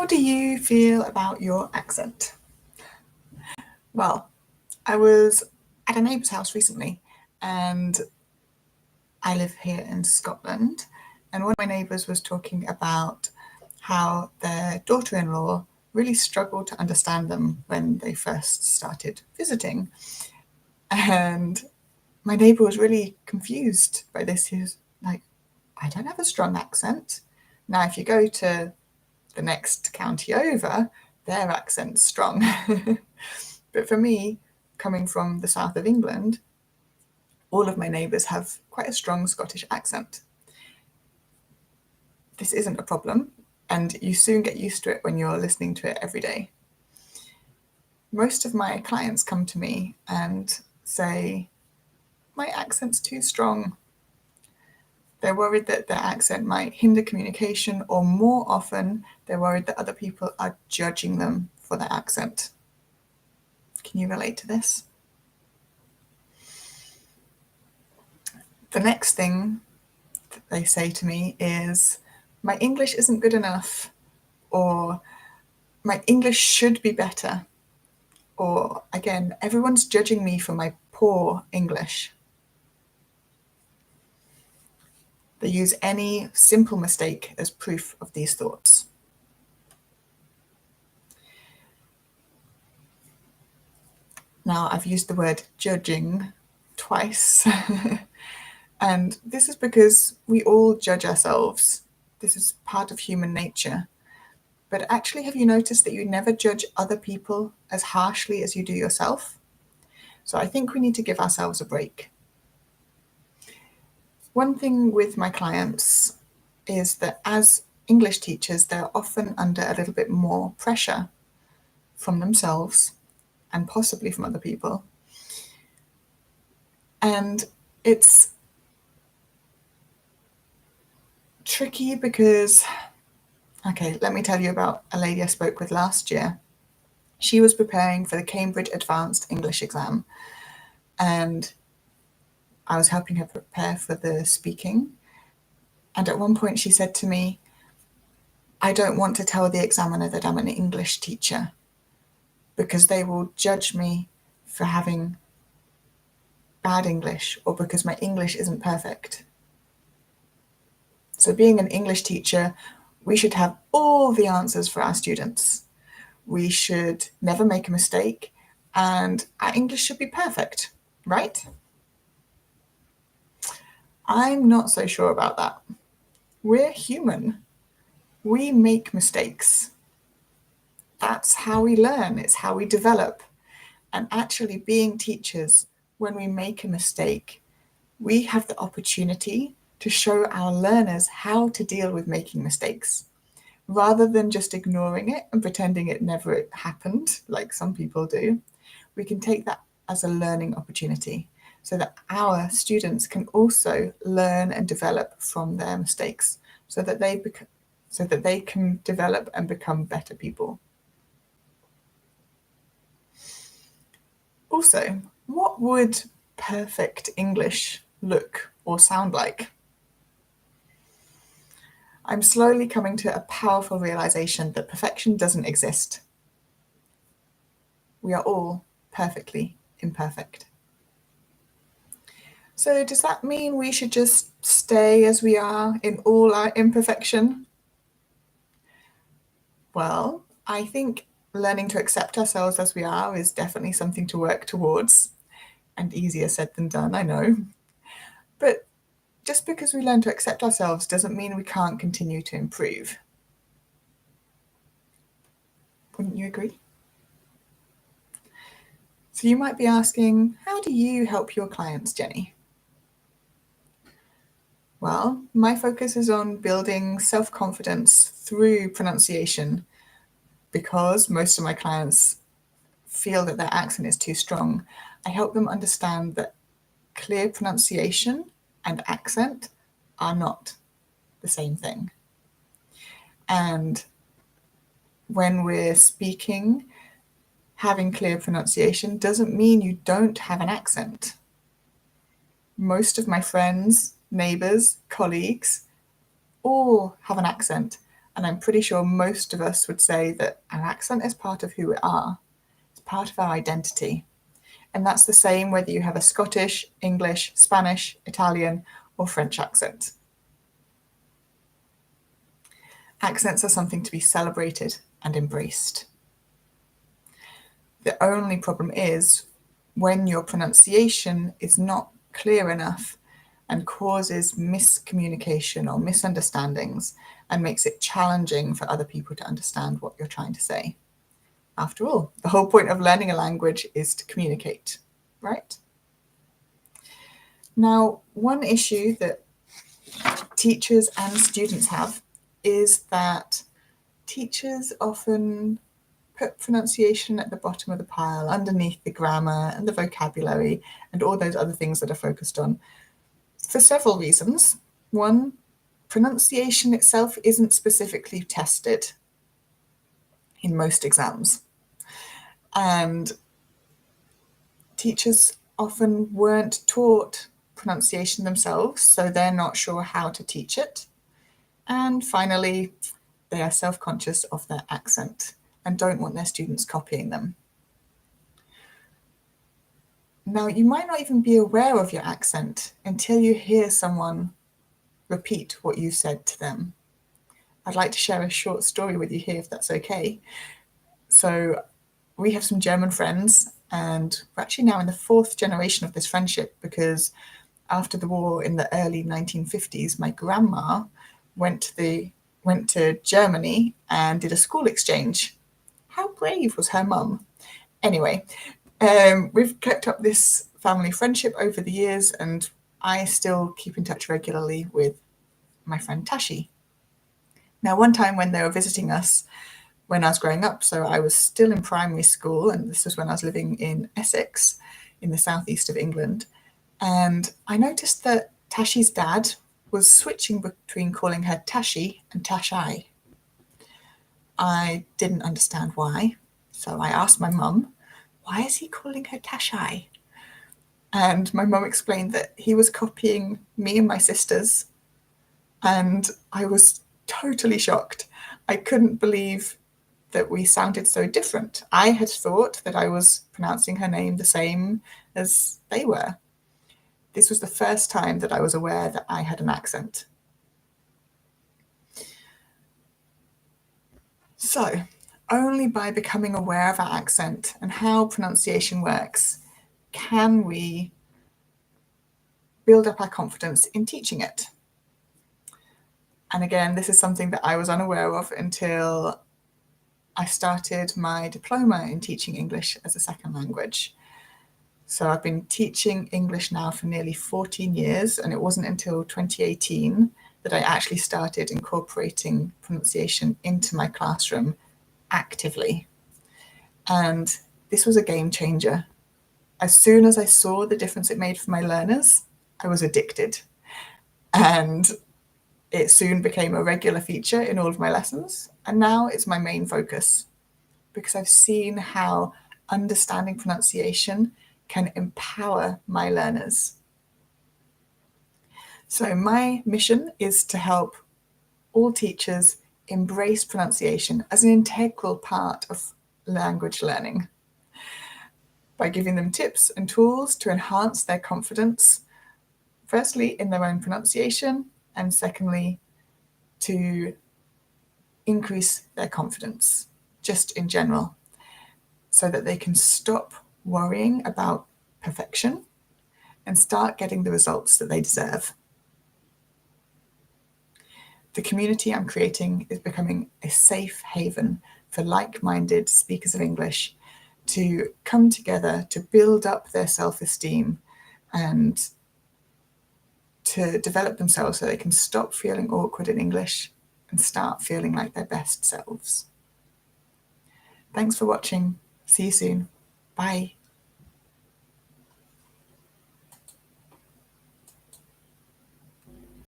How do you feel about your accent? Well, I was at a neighbour's house recently, and I live here in Scotland, and one of my neighbours was talking about how their daughter-in-law really struggled to understand them when they first started visiting. And my neighbour was really confused by this. He was like, I don't have a strong accent. Now, if you go to the next county over, their accent's strong. But for me, coming from the south of England, all of my neighbours have quite a strong Scottish accent. This isn't a problem, and you soon get used to it when you're listening to it every day. Most of my clients come to me and say, my accent's too strong. They're worried that their accent might hinder communication, or more often, they're worried that other people are judging them for their accent. Can you relate to this? The next thing that they say to me is, my English isn't good enough, or my English should be better, or again, everyone's judging me for my poor English. They use any simple mistake as proof of these thoughts. Now, I've used the word judging twice, and this is because we all judge ourselves. This is part of human nature. But actually, have you noticed that you never judge other people as harshly as you do yourself? So I think we need to give ourselves a break. One thing with my clients is that as English teachers, they're often under a little bit more pressure from themselves and possibly from other people. And it's tricky because, okay, let me tell you about a lady I spoke with last year. She was preparing for the Cambridge Advanced English exam, and I was helping her prepare for the speaking. And at one point she said to me, I don't want to tell the examiner that I'm an English teacher because they will judge me for having bad English or because my English isn't perfect. So being an English teacher, we should have all the answers for our students. We should never make a mistake, and our English should be perfect, right? I'm not so sure about that. We're human. We make mistakes. That's how we learn. It's how we develop. And actually, being teachers, when we make a mistake, we have the opportunity to show our learners how to deal with making mistakes. Rather than just ignoring it and pretending it never happened, like some people do, we can take that as a learning opportunity so that our students can also learn and develop from their mistakes so that they can develop and become better people. Also, what would perfect English look or sound like? I'm slowly coming to a powerful realization that perfection doesn't exist. We are all perfectly imperfect. So does that mean we should just stay as we are in all our imperfection? Well, I think learning to accept ourselves as we are is definitely something to work towards, and easier said than done, I know. But just because we learn to accept ourselves doesn't mean we can't continue to improve. Wouldn't you agree? So you might be asking, how do you help your clients, Jenny? Well, my focus is on building self-confidence through pronunciation because most of my clients feel that their accent is too strong. I help them understand that clear pronunciation and accent are not the same thing. And when we're speaking, having clear pronunciation doesn't mean you don't have an accent. Most of my friends, neighbours, colleagues all have an accent, And I'm pretty sure most of us would say that our accent is part of who we are. It's part of our identity. And that's the same whether you have a Scottish, English, Spanish, Italian, or French accent. Accents are something to be celebrated and embraced. The only problem is when your pronunciation is not clear enough and causes miscommunication or misunderstandings and makes it challenging for other people to understand what you're trying to say. After all, the whole point of learning a language is to communicate, right? Now, one issue that teachers and students have is that teachers often put pronunciation at the bottom of the pile, underneath the grammar and the vocabulary and all those other things that are focused on, for several reasons. One, pronunciation itself isn't specifically tested in most exams. And teachers often weren't taught pronunciation themselves, so they're not sure how to teach it. And finally, they are self-conscious of their accent and don't want their students copying them. Now, you might not even be aware of your accent until you hear someone repeat what you said to them. I'd like to share a short story with you here, if that's okay. So we have some German friends, and we're actually now in the 4th generation of this friendship because after the war in the early 1950s, my grandma went to Germany and did a school exchange. How brave was her mum? Anyway, we've kept up this family friendship over the years, and I still keep in touch regularly with my friend Tashi. Now, one time when they were visiting us when I was growing up, so I was still in primary school, and this was when I was living in Essex in the southeast of England, and I noticed that Tashi's dad was switching between calling her Tashi and Tashai. I didn't understand why, so I asked my mum, why is he calling her Tashai? And my mum explained that he was copying me and my sisters, and I was totally shocked. I couldn't believe that we sounded so different. I had thought that I was pronouncing her name the same as they were. This was the first time that I was aware that I had an accent. So, only by becoming aware of our accent and how pronunciation works can we build up our confidence in teaching it. And again, this is something that I was unaware of until I started my diploma in teaching English as a second language. So I've been teaching English now for nearly 14 years, and it wasn't until 2018 that I actually started incorporating pronunciation into my classroom actively. And this was a game changer. As soon as I saw the difference it made for my learners, I was addicted. And it soon became a regular feature in all of my lessons. And now it's my main focus because I've seen how understanding pronunciation can empower my learners. So my mission is to help all teachers embrace pronunciation as an integral part of language learning by giving them tips and tools to enhance their confidence, firstly in their own pronunciation, and secondly to increase their confidence just in general, so that they can stop worrying about perfection and start getting the results that they deserve. The community I'm creating is becoming a safe haven for like-minded speakers of English to come together to build up their self-esteem and to develop themselves so they can stop feeling awkward in English and start feeling like their best selves. Thanks for watching. See you soon. Bye.